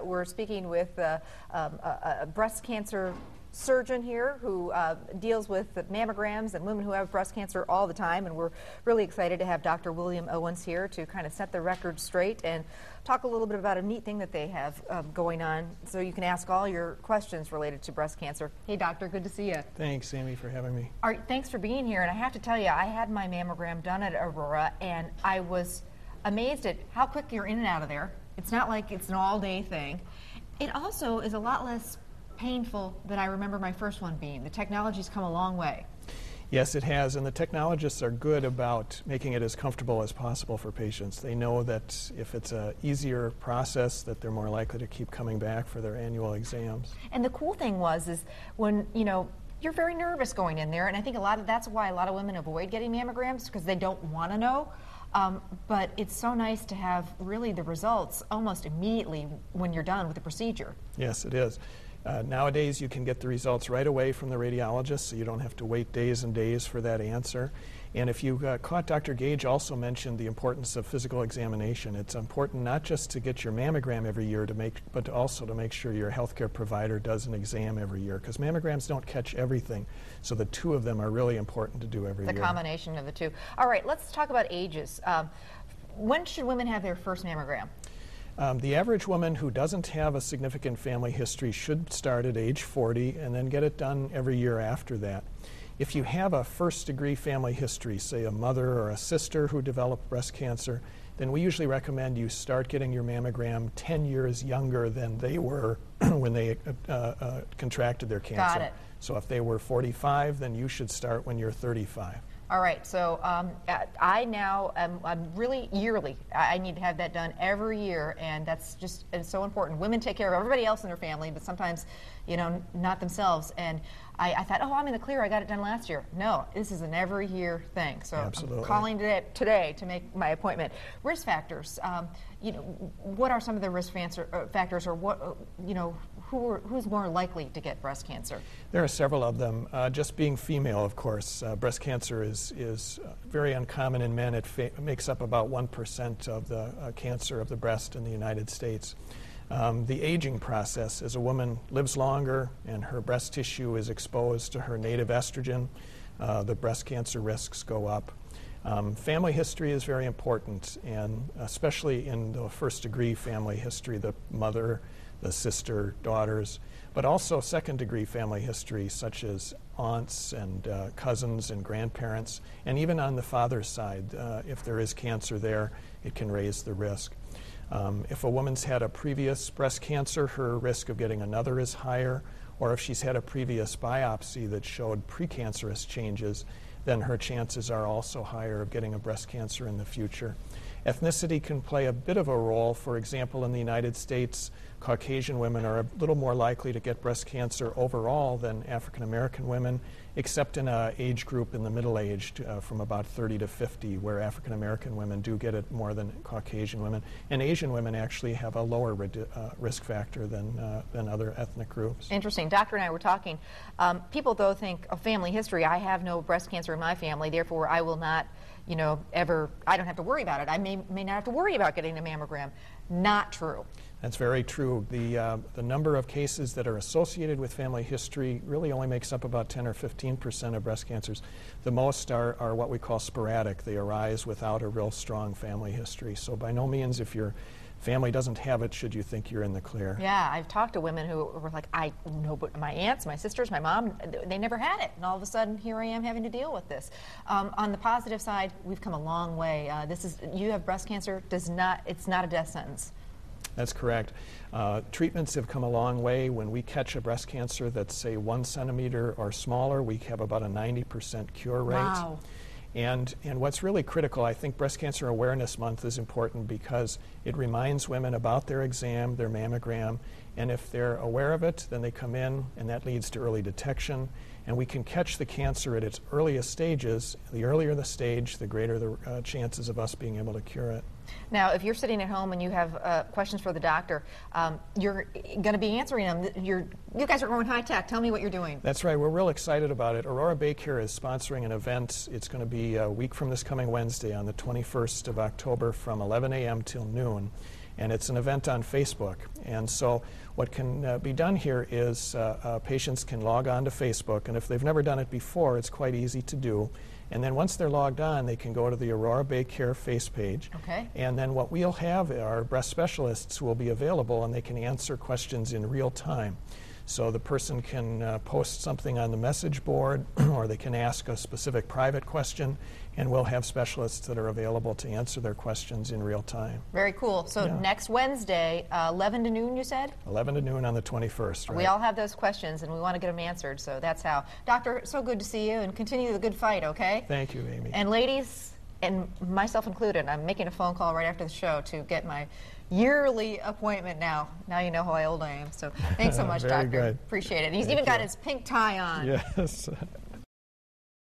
we're speaking with a breast cancer surgeon here who deals with mammograms and women who have breast cancer all the time, and we're really excited to have Dr. William Owens here to kind of set the record straight and talk a little bit about a neat thing that they have going on, so you can ask all your questions related to breast cancer. Hey, doctor, good to see you. Thanks, Amy, for having me. All right, thanks for being here. And I have to tell you, I had my mammogram done at Aurora, and I was amazed at how quick you're in and out of there. It's not like it's an all-day thing. It also is a lot less painful than I remember my first one being. The technology's come a long way. Yes, it has, and the technologists are good about making it as comfortable as possible for patients. They know that if it's an easier process, that they're more likely to keep coming back for their annual exams. And the cool thing is when, you're very nervous going in there, and I think that's why a lot of women avoid getting mammograms, because they don't want to know. But it's so nice to have really the results almost immediately when you're done with the procedure. Yes, it is. Nowadays, you can get the results right away from the radiologist, so you don't have to wait days and days for that answer. And if you caught, Dr. Gage also mentioned the importance of physical examination. It's important not just to get your mammogram every year, but also to make sure your healthcare provider does an exam every year, because mammograms don't catch everything. So the two of them are really important to do every year. The combination of the two. All right, let's talk about ages. When should women have their first mammogram? The average woman who doesn't have a significant family history should start at age 40 and then get it done every year after that. If you have a first-degree family history, say a mother or a sister who developed breast cancer, then we usually recommend you start getting your mammogram 10 years younger than they were when they contracted their cancer. Got it. So if they were 45, then you should start when you're 35. All right, so I'm really yearly. I need to have that done every year, and it's so important. Women take care of everybody else in their family, but sometimes, not themselves. And I thought, I'm in the clear, I got it done last year. No, this is an every year thing. So absolutely. I'm calling today to make my appointment. Risk factors, what are some of the risk factors, or what, who's more likely to get breast cancer? There are several of them. Just being female, of course. Breast cancer is very uncommon in men. It makes up about 1% of the cancer of the breast in the United States. The aging process, as a woman lives longer and her breast tissue is exposed to her native estrogen, the breast cancer risks go up. Family history is very important, and especially in the first-degree family history, the mother, the sister, daughters, but also second-degree family history, such as aunts and cousins and grandparents, and even on the father's side, if there is cancer there, it can raise the risk. If a woman's had a previous breast cancer, her risk of getting another is higher, or if she's had a previous biopsy that showed precancerous changes, then her chances are also higher of getting a breast cancer in the future. Ethnicity can play a bit of a role. For example, in the United States, Caucasian women are a little more likely to get breast cancer overall than African American women, except in an age group in the middle-aged, from about 30 to 50, where African American women do get it more than Caucasian women. And Asian women actually have a lower risk factor than other ethnic groups. Interesting. Doctor and I were talking. People, though, think of family history. I have no breast cancer in my family, therefore I will not, I don't have to worry about it. I may not have to worry about getting a mammogram. Not true. That's very true. The number of cases that are associated with family history really only makes up about 10 or 15% of breast cancers. The most are what we call sporadic. They arise without a real strong family history. So by no means, if your family doesn't have it, should you think you're in the clear. Yeah, I've talked to women who were like, I know, but my aunts, my sisters, my mom, they never had it. And all of a sudden, here I am having to deal with this. On the positive side, we've come a long way. You have breast cancer, it's not a death sentence. That's correct. Treatments have come a long way. When we catch a breast cancer that's, say, 1 centimeter or smaller, we have about a 90% cure rate. Wow. And what's really critical, I think Breast Cancer Awareness Month is important because it reminds women about their exam, their mammogram, and if they're aware of it, then they come in, and that leads to early detection. And we can catch the cancer at its earliest stages. The earlier the stage, the greater the chances of us being able to cure it. Now, if you're sitting at home and you have questions for the doctor, you're going to be answering them. You guys are going high tech. Tell me what you're doing. That's right. We're real excited about it. Aurora Baycare is sponsoring an event. It's going to be a week from this coming Wednesday on the 21st of October from 11 a.m. till noon. and it's an event on Facebook. And so what can be done here is patients can log on to Facebook, and if they've never done it before, it's quite easy to do. And then once they're logged on, they can go to the Aurora Bay Care face page. Okay. And then what we'll have are breast specialists who will be available, and they can answer questions in real time. So the person can post something on the message board, or they can ask a specific private question, and we'll have specialists that are available to answer their questions in real time. Very cool. So next Wednesday, 11 to noon, you said? 11 to noon on the 21st, right? We all have those questions, and we want to get them answered, so that's how. Doctor, so good to see you, and continue the good fight, okay? Thank you, Amy. And ladies, and myself included, I'm making a phone call right after the show to get my yearly appointment now. Now you know how old I am. So thanks so much, Very Doctor. good. Appreciate it. He's Thank even got you. his pink tie on. Yes.